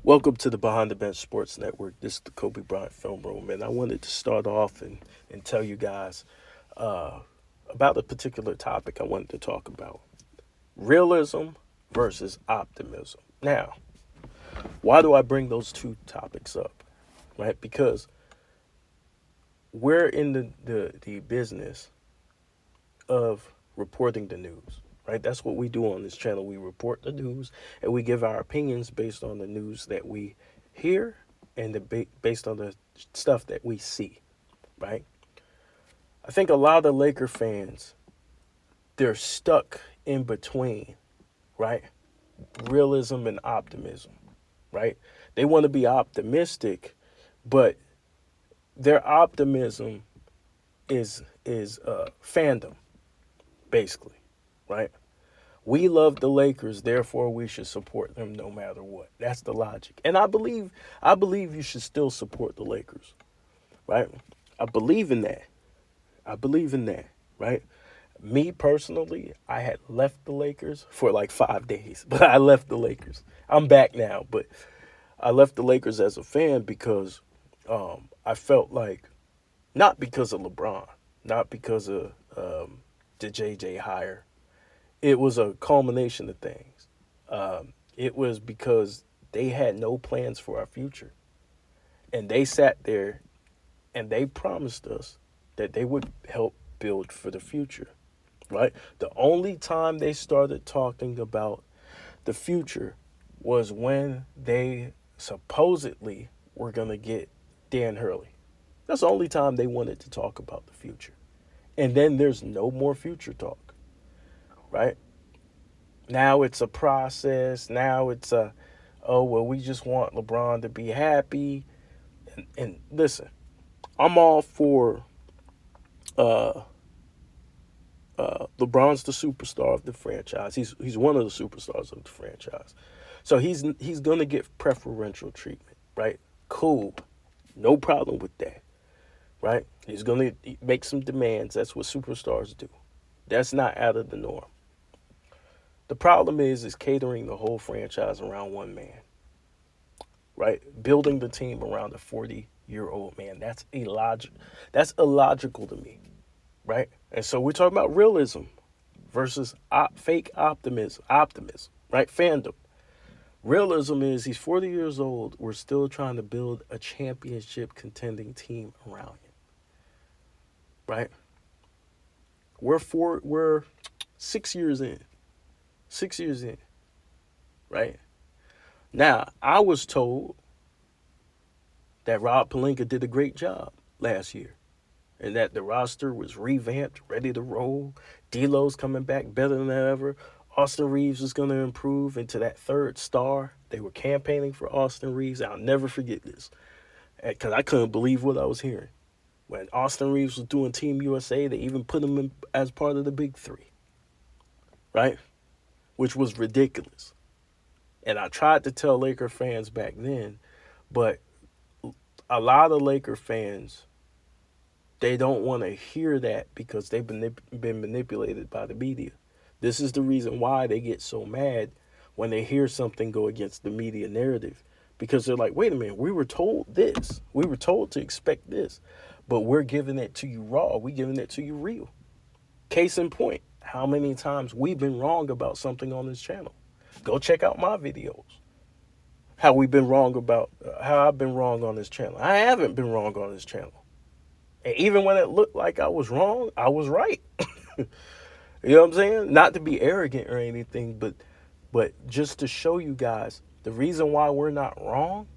Welcome to the Behind the Bench Sports Network. This is the Kobe Bryant Film Room, and I wanted to start off and tell you guys uh, about a particular topic I wanted to talk about: realism versus optimism. Now, why do I bring those two topics up? Right, because we're in the business of reporting the news. Right, that's what we do on this channel. We report the news and we give our opinions based on the news that we hear and based on the stuff that we see. Right, I think a lot of Laker fans, they're stuck in between. Right, realism and optimism. Right, they want to be optimistic, but their optimism is fandom basically. Right, we love the Lakers, therefore we should support them no matter what. That's the logic. And I believe you should still support the Lakers, right? I believe in that. I believe in that, right? Me personally, I had left the Lakers for like 5 days, but I left the Lakers. I'm back now, but I left the Lakers as a fan because I felt like, not because of LeBron, not because of the JJ hire. It was a culmination of things. It was because they had no plans for our future. And they sat there and they promised us that they would help build for the future, right? The only time they started talking about the future was when they supposedly were going to get Dan Hurley. That's the only time they wanted to talk about the future. And then there's no more future talk, right? Now it's a process. Now it's oh, well, we just want LeBron to be happy. And listen, I'm all for uh, LeBron's the superstar of the franchise. He's one of the superstars of the franchise. So he's gonna get preferential treatment, right? Cool, no problem with that, right? He's gonna make some demands. That's what superstars do. That's not out of the norm. The problem is catering the whole franchise around one man, right? Building the team around a 40-year-old man. That's illogical. That's illogical to me, right? And so we're talking about realism versus fake optimism. Optimism, right? Fandom. Realism is he's 40 years old. We're still trying to build a championship contending team around him, right? We're 6 years in. 6 years in, right? Now, I was told that Rob Pelinka did a great job last year and that the roster was revamped, ready to roll. D'Lo's coming back better than ever. Austin Reeves is going to improve into that third star. They were campaigning for Austin Reeves. I'll never forget this because I couldn't believe what I was hearing. When Austin Reeves was doing Team USA, they even put him in as part of the big three, right? Which was ridiculous. And I tried to tell Laker fans back then, but a lot of Laker fans, they don't want to hear that because they've been manipulated by the media. This is the reason why they get so mad when they hear something go against the media narrative, because they're like, wait a minute, we were told this. We were told to expect this, but we're giving it to you raw. We're giving it to you real. Case in point, how many times we've been wrong about something on this channel. Go check out my videos. How I've been wrong on this channel. I haven't been wrong on this channel. And even when it looked like I was wrong, I was right. You know what I'm saying? Not to be arrogant or anything, but just to show you guys the reason why we're not wrong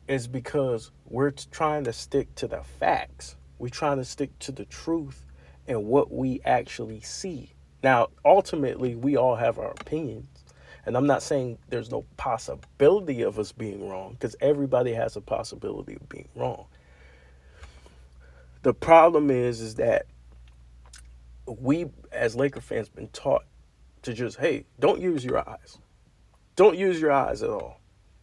is because we're trying to stick to the facts. We're trying to stick to the truth and what we actually see. Now, ultimately, we all have our opinions. And I'm not saying there's no possibility of us being wrong, because everybody has a possibility of being wrong. The problem is that we, as Laker fans, been taught to just, hey, don't use your eyes. Don't use your eyes at all.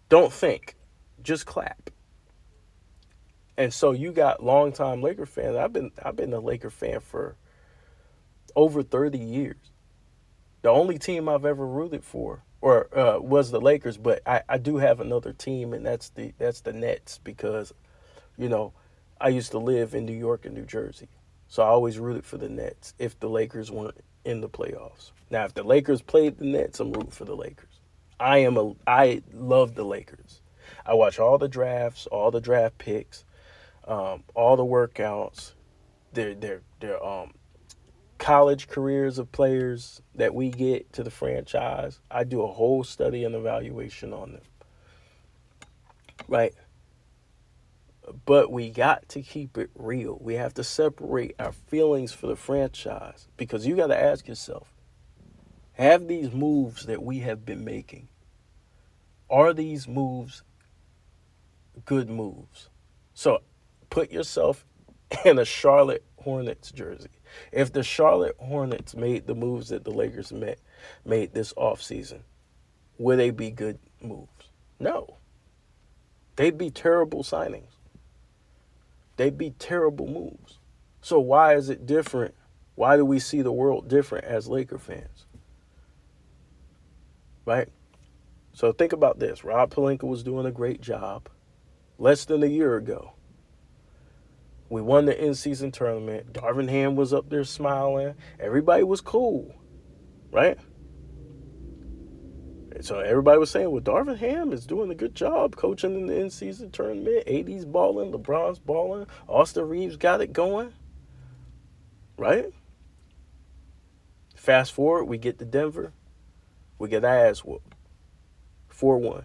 Don't think. Just clap. And so you got longtime Laker fans. I've been a Laker fan for over 30 years. The only team I've ever rooted for or was the Lakers, but I do have another team, and that's the Nets because you know I used to live in New York and New Jersey, so I always rooted for the Nets if the Lakers weren't in the playoffs. Now, if the Lakers played the Nets, I'm rooting for the Lakers. I love the Lakers. I watch all the drafts, all the draft picks, all the workouts, their college careers of players that we get to the franchise. I do a whole study and evaluation on them, right? But we got to keep it real. We have to separate our feelings for the franchise because you got to ask yourself, have these moves that we have been making, are these moves good moves? So put yourself in a Charlotte Hornets jersey. If the Charlotte Hornets made the moves that the Lakers made this offseason, would they be good moves? No. They'd be terrible signings. They'd be terrible moves. So why is it different? Why do we see the world different as Laker fans? Right? So think about this. Rob Pelinka was doing a great job less than a year ago. We won the in-season tournament. Darvin Ham was up there smiling. Everybody was cool, right? So everybody was saying, well, Darvin Ham is doing a good job coaching in the in-season tournament. AD's balling, LeBron's balling, Austin Reeves got it going, right? Fast forward, we get to Denver. We get our ass whooped. 4-1.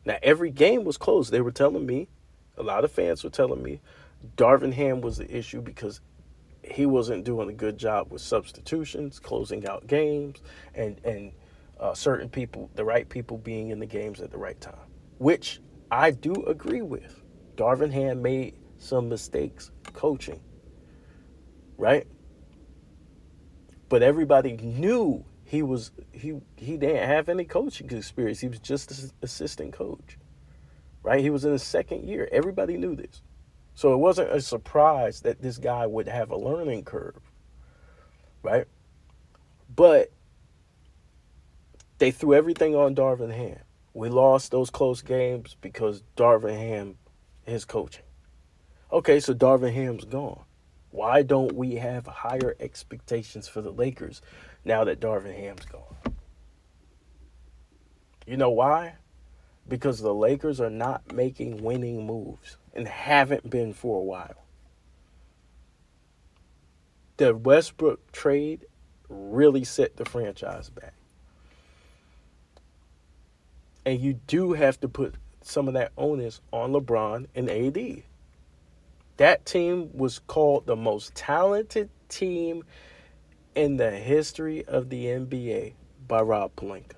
Now, every game was close. They were telling me, a lot of fans were telling me, Darvin Ham was the issue because he wasn't doing a good job with substitutions, closing out games, and certain people, the right people being in the games at the right time, which I do agree with. Darvin Ham made some mistakes coaching, right? But everybody knew he didn't have any coaching experience. He was just an assistant coach, right? He was in his second year. Everybody knew this. So it wasn't a surprise that this guy would have a learning curve, right? But they threw everything on Darvin Ham. We lost those close games because Darvin Ham, his coaching. Okay, so Darvin Ham's gone. Why don't we have higher expectations for the Lakers now that Darvin Ham's gone? You know why? Because the Lakers are not making winning moves and haven't been for a while. The Westbrook trade really set the franchise back. And you do have to put some of that onus on LeBron and AD. That team was called the most talented team in the history of the NBA by Rob Pelinka.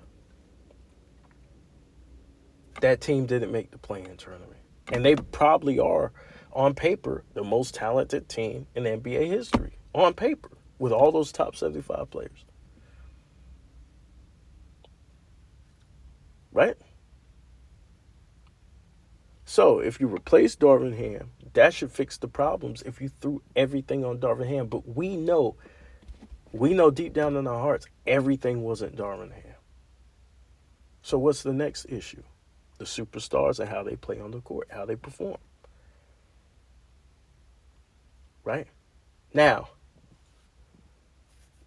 That team didn't make the play-in tournament. And they probably are, on paper, the most talented team in NBA history. On paper, with all those top 75 players. Right? So, if you replace Darvin Ham, that should fix the problems if you threw everything on Darvin Ham. But we know deep down in our hearts, everything wasn't Darvin Ham. So what's the next issue? The superstars and how they play on the court, how they perform. Right? Now,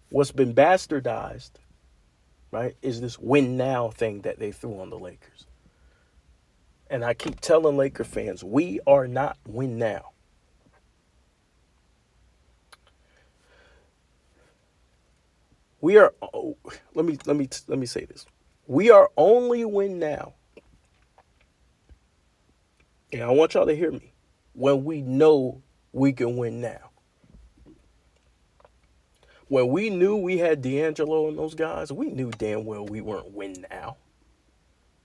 what's been bastardized, right, is this win now thing that they threw on the Lakers. And I keep telling Laker fans, we are not win now. We are. Oh, let me say this. We are only win now. And I want y'all to hear me. When we know we can win now. When we knew we had D'Angelo and those guys, we knew damn well we weren't win now.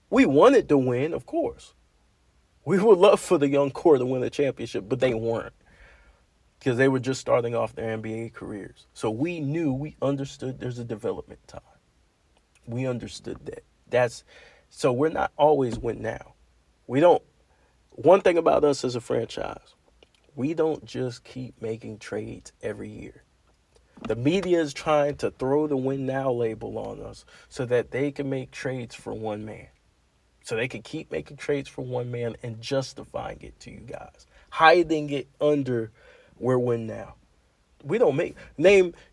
We wanted to win, of course. We would love for the young core to win a championship, but they weren't. Because they were just starting off their NBA careers. So we understood there's a development time. We understood that. So we're not always win now. One thing about us as a franchise, we don't just keep making trades every year. The media is trying to throw the win now label on us so that they can make trades for one man. So they can keep making trades for one man and justifying it to you guys, hiding it under we're win now. We don't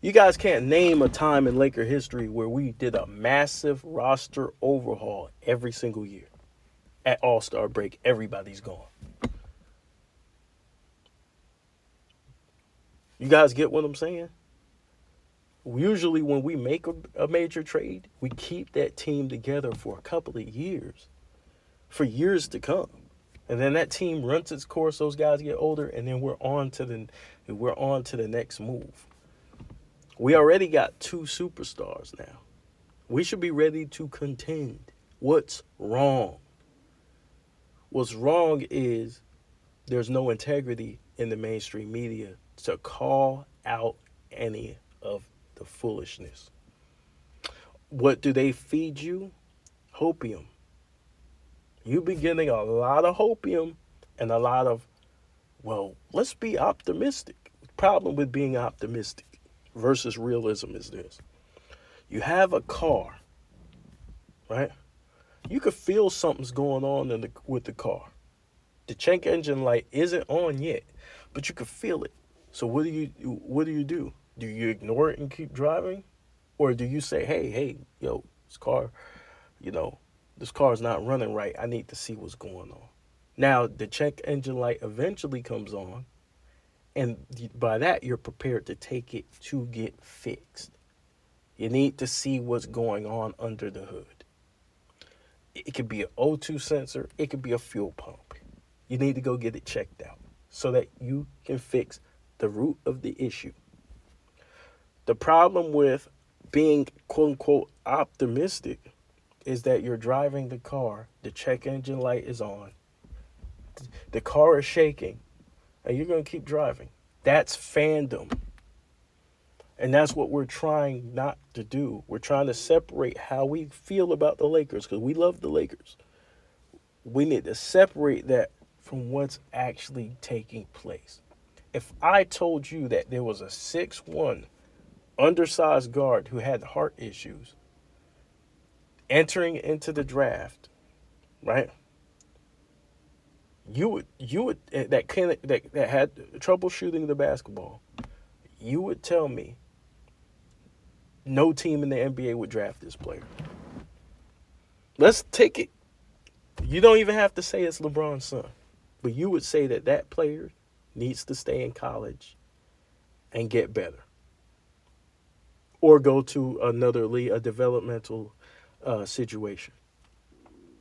you guys can't name a time in Laker history where we did a massive roster overhaul every single year. At All-Star break, everybody's gone. You guys get what I'm saying? Usually when we make a major trade, we keep that team together for a couple of years, for years to come. And then that team runs its course, those guys get older, and then we're on to the next move. We already got 2 superstars now. We should be ready to contend. What's wrong? What's wrong is there's no integrity in the mainstream media to call out any of the foolishness. What do they feed you? Hopium. You be getting a lot of hopium and a lot of, well, let's be optimistic. The problem with being optimistic versus realism is this. You have a car, right? You could feel something's going on with the car. The check engine light isn't on yet, but you can feel it. So what do you do? Do you ignore it and keep driving? Or do you say, hey, yo, this car's not running right. I need to see what's going on. Now, the check engine light eventually comes on, and by that, you're prepared to take it to get fixed. You need to see what's going on under the hood. It could be an O2 sensor. It could be a fuel pump. You need to go get it checked out so that you can fix the root of the issue. The problem with being, quote unquote, optimistic is that you're driving the car, the check engine light is on, the car is shaking, and you're going to keep driving. That's fandom. And that's what we're trying not to do. We're trying to separate how we feel about the Lakers, because we love the Lakers. We need to separate that from what's actually taking place. If I told you that there was a 6'1", undersized guard who had heart issues entering into the draft, right? You would that had trouble shooting the basketball, you would tell me no team in the NBA would draft this player. Let's take it. You don't even have to say it's LeBron's son, but you would say that player needs to stay in college and get better, or go to another league, a developmental situation.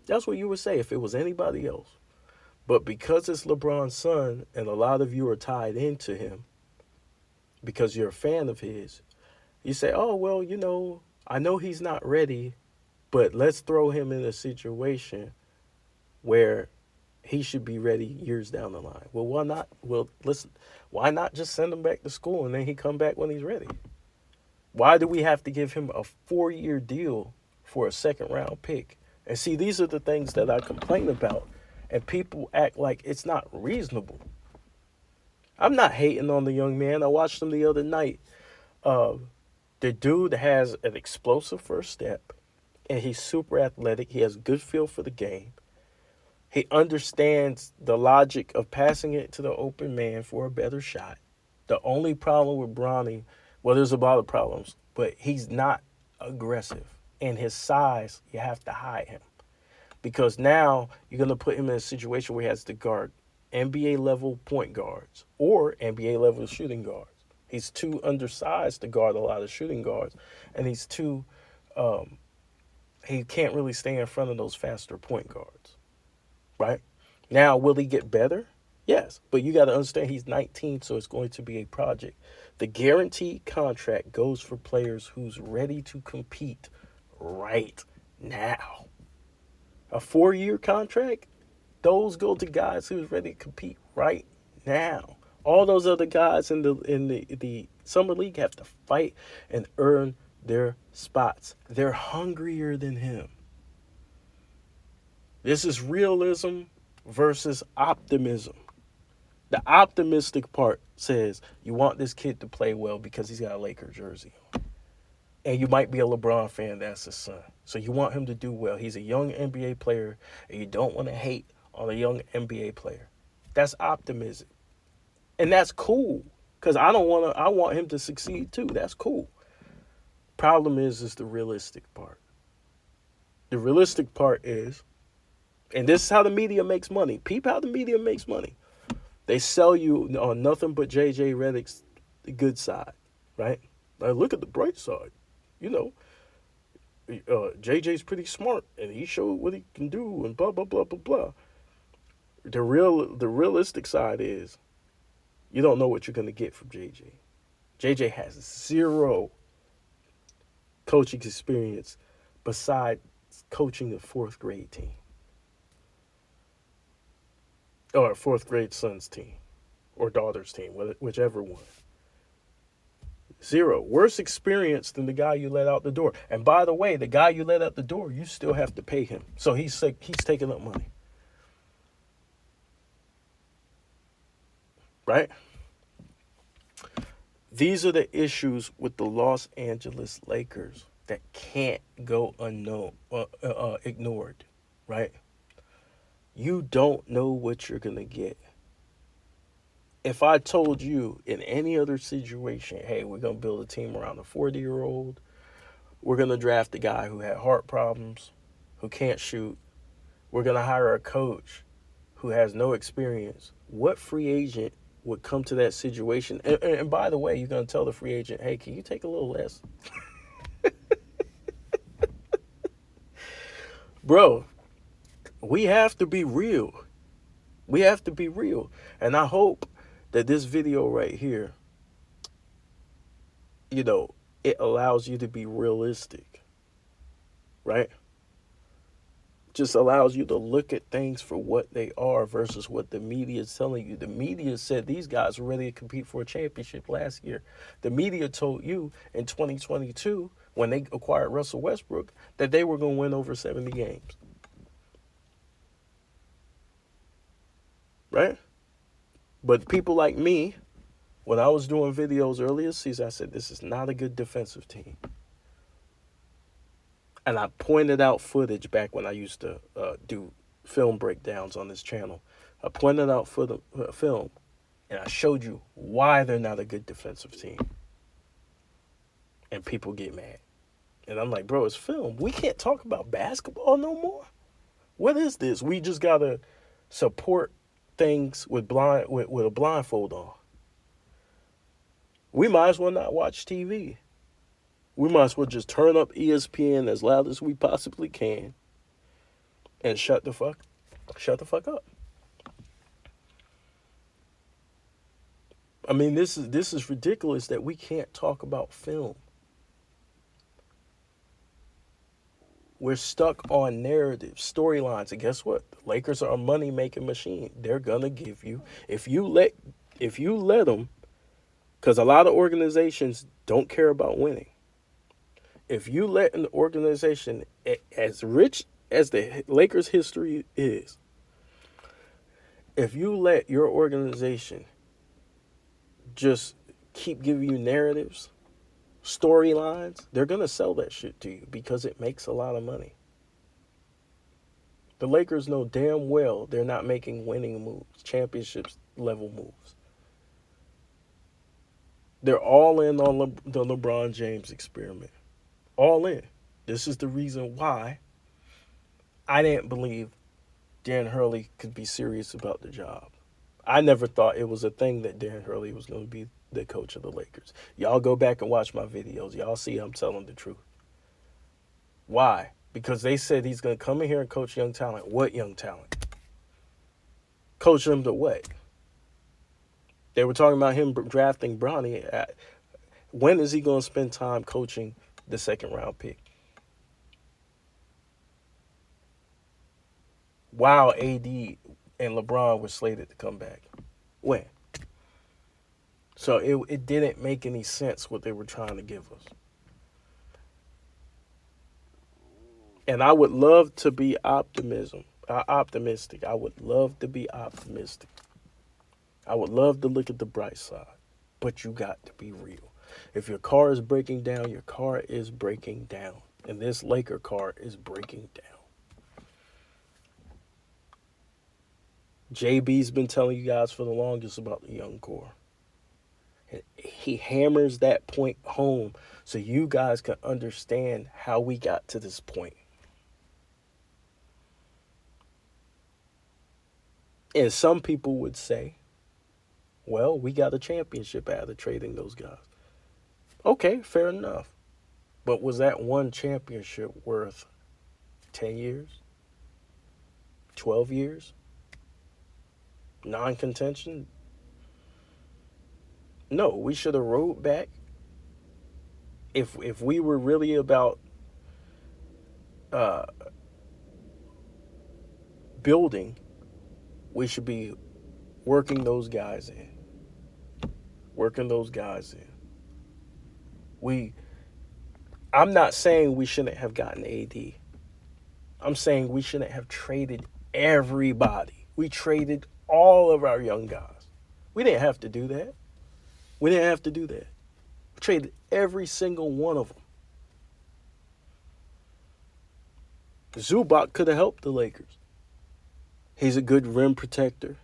That's what you would say if it was anybody else. But because it's LeBron's son and a lot of you are tied into him because you're a fan of his, you say, oh, well, I know he's not ready, but let's throw him in a situation where he should be ready years down the line. Well, why not? Well, listen, why not just send him back to school and then he come back when he's ready? Why do we have to give him a 4-year deal for a second-round pick? And see, these are the things that I complain about, and people act like it's not reasonable. I'm not hating on the young man. I watched him the other night. The dude has an explosive first step, and he's super athletic. He has a good feel for the game. He understands the logic of passing it to the open man for a better shot. The only problem with Bronny, well, there's a lot of problems, but he's not aggressive. And his size, you have to hide him. Because now you're going to put him in a situation where he has to guard NBA-level point guards or NBA-level shooting guards. He's too undersized to guard a lot of shooting guards. And he's too, he can't really stay in front of those faster point guards. Right? Now, will he get better? Yes. But you got to understand he's 19, so it's going to be a project. The guaranteed contract goes for players who's ready to compete right now. A 4-year contract, those go to guys who's ready to compete right now. All those other guys in the summer league have to fight and earn their spots. They're hungrier than him. This is realism versus optimism. The optimistic part says you want this kid to play well because he's got a Laker jersey. And you might be a LeBron fan, that's his son. So you want him to do well. He's a young NBA player, and you don't want to hate on a young NBA player. That's optimism. And that's cool. Because I want him to succeed too. That's cool. Problem is the realistic part. The realistic part is, and this is how the media makes money. Peep how the media makes money. They sell you on nothing but JJ Redick's good side, right? Like, look at the bright side. You know, JJ's pretty smart, and he showed what he can do, and blah blah blah blah blah. The realistic side is, you don't know what you're gonna get from JJ. JJ has zero coaching experience besides coaching a fourth grade team or a fourth grade son's team or daughter's team, whichever one. Zero. Worse experience than the guy you let out the door. And by the way, the guy you let out the door, you still have to pay him. So he's taking up money. Right? These are the issues with the Los Angeles Lakers that can't go ignored. Right? You don't know what you're going to get. If I told you in any other situation, hey, we're going to build a team around a 40-year-old, we're going to draft a guy who had heart problems, who can't shoot, we're going to hire a coach who has no experience, what free agent would come to that situation? And by the way, you're going to tell the free agent, hey, can you take a little less? Bro, we have to be real. We have to be real. And I hope that this video right here, it allows you to be realistic, right? Just allows you to look at things for what they are versus what the media is telling you. The media said these guys were ready to compete for a championship last year. The media told you in 2022, when they acquired Russell Westbrook, that they were going to win over 70 games. Right? But people like me, when I was doing videos earlier this season, I said, this is not a good defensive team. And I pointed out footage back when I used to do film breakdowns on this channel. I pointed out film, and I showed you why they're not a good defensive team. And people get mad. And I'm like, bro, it's film. We can't talk about basketball no more. What is this? We just got to support things with a blindfold on. We might as well not watch TV. We might as well just turn up ESPN as loud as we possibly can and shut the fuck up. I mean, this is ridiculous that we can't talk about film. We're stuck on narratives, storylines, and guess what? The Lakers are a money-making machine. They're gonna give you, if you let them, because a lot of organizations don't care about winning. If you let an organization as rich as the Lakers' history is, if you let your organization just keep giving you narratives, storylines, they're going to sell that shit to you because it makes a lot of money. The Lakers know damn well they're not making winning moves, championships level moves. They're all in on the LeBron James experiment. All in. This is the reason why I didn't believe Dan Hurley could be serious about the job. I never thought it was a thing that Dan Hurley was going to be the coach of the Lakers. Y'all go back and watch my videos. Y'all see I'm telling the truth. Why? Because they said he's going to come in here and coach young talent. What young talent? Coach them to what? They were talking about him drafting Bronny. When is he going to spend time coaching the second round pick? While AD and LeBron were slated to come back. When? So it didn't make any sense what they were trying to give us. And I would love to be optimistic. I would love to be optimistic. I would love to look at the bright side, but you got to be real. If your car is breaking down, your car is breaking down. And this Laker car is breaking down. JB's been telling you guys for the longest about the young core. And he hammers that point home so you guys can understand how we got to this point. And some people would say, well, we got a championship out of trading those guys. Okay, fair enough. But was that one championship worth 10 years? 12 years? Non-contention? No, we should have rode back. If we were really about building, we should be working those guys in. Working those guys in. I'm not saying we shouldn't have gotten AD. I'm saying we shouldn't have traded everybody. We traded all of our young guys. We didn't have to do that. We traded every single one of them. Zubac could have helped the Lakers. He's a good rim protector.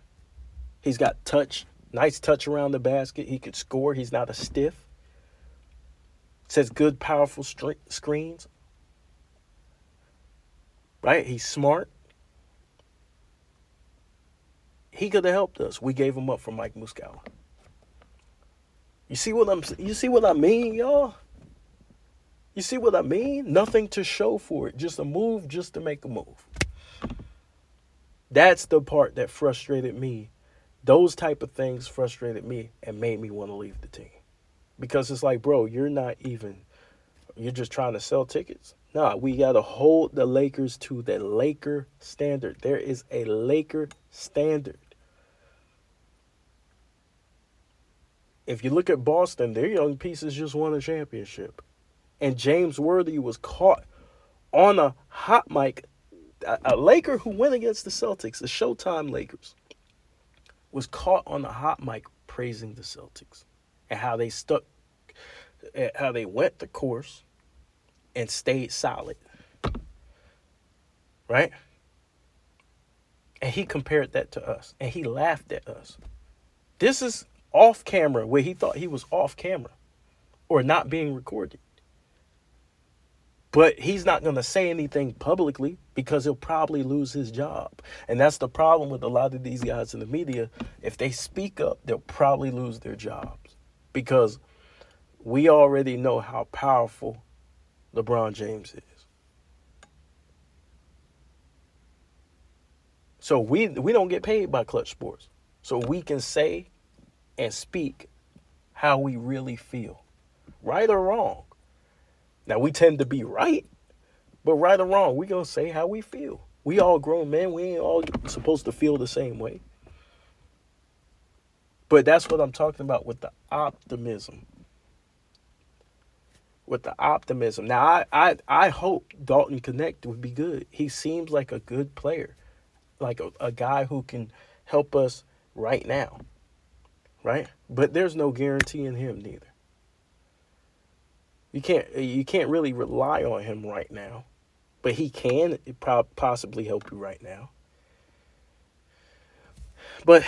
He's got touch, nice touch around the basket. He could score. He's not a stiff. Sets good, powerful screens. Right? He's smart. He could have helped us. We gave him up for Mike Muscala. You see what I mean, y'all? You see what I mean? Nothing to show for it. Just a move just to make a move. That's the part that frustrated me. Those type of things frustrated me and made me want to leave the team. Because it's like, bro, you're just trying to sell tickets. Nah, we got to hold the Lakers to the Laker standard. There is a Laker standard. If you look at Boston, their young pieces just won a championship. And James Worthy was caught on a hot mic. A Laker who went against the Celtics, the Showtime Lakers, was caught on a hot mic praising the Celtics and how they went the course and stayed solid. Right? And he compared that to us. And he laughed at us. This is off camera, where he thought he was off camera or not being recorded. But he's not going to say anything publicly because he'll probably lose his job. And that's the problem with a lot of these guys in the media. If they speak up, they'll probably lose their jobs because we already know how powerful LeBron James is. So we don't get paid by Clutch Sports. So we can say and speak how we really feel, right or wrong. Now, we tend to be right, but right or wrong, we're going to say how we feel. We all grown men. We ain't all supposed to feel the same way. But that's what I'm talking about with the optimism. Now, I hope Dalton Connect would be good. He seems like a good player, like a guy who can help us right now, right? But there's no guarantee in him neither. You can't really rely on him right now, but he can possibly help you right now. But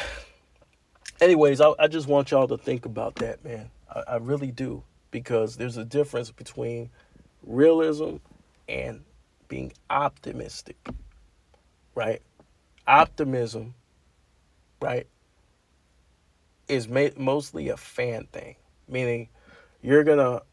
anyways, I just want y'all to think about that, man. I really do, because there's a difference between realism and being optimistic, right? Optimism, right, is mostly a fan thing, meaning you're going to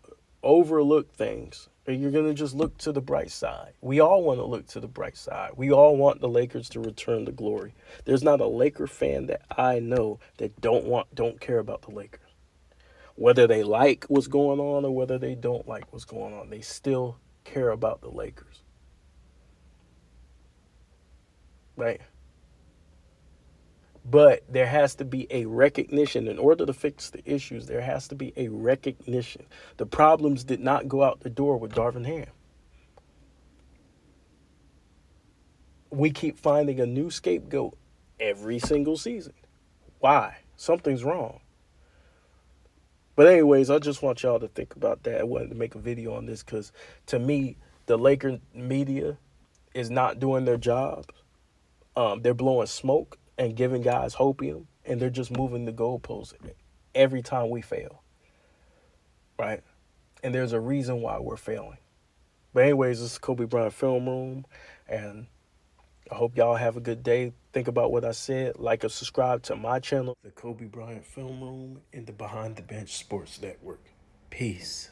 overlook things, or you're going to just look to the bright side. We all want to look to the bright side. We all want the Lakers to return to glory. There's not a Laker fan that I know that don't care about the Lakers. Whether they like what's going on or whether they don't like what's going on, they still care about the Lakers. Right? But there has to be a recognition. In order to fix the issues, there has to be a recognition. The problems did not go out the door with Darvin Ham. We keep finding a new scapegoat every single season. Why? Something's wrong. But anyways, I just want y'all to think about that. I wanted to make a video on this because to me, the Laker media is not doing their job. They're blowing smoke and giving guys hopium, and they're just moving the goalposts every time we fail, right? And there's a reason why we're failing. But anyways, this is Kobe Bryant Film Room, and I hope y'all have a good day. Think about what I said. Like or subscribe to my channel, the Kobe Bryant Film Room, and the Behind the Bench Sports Network. Peace.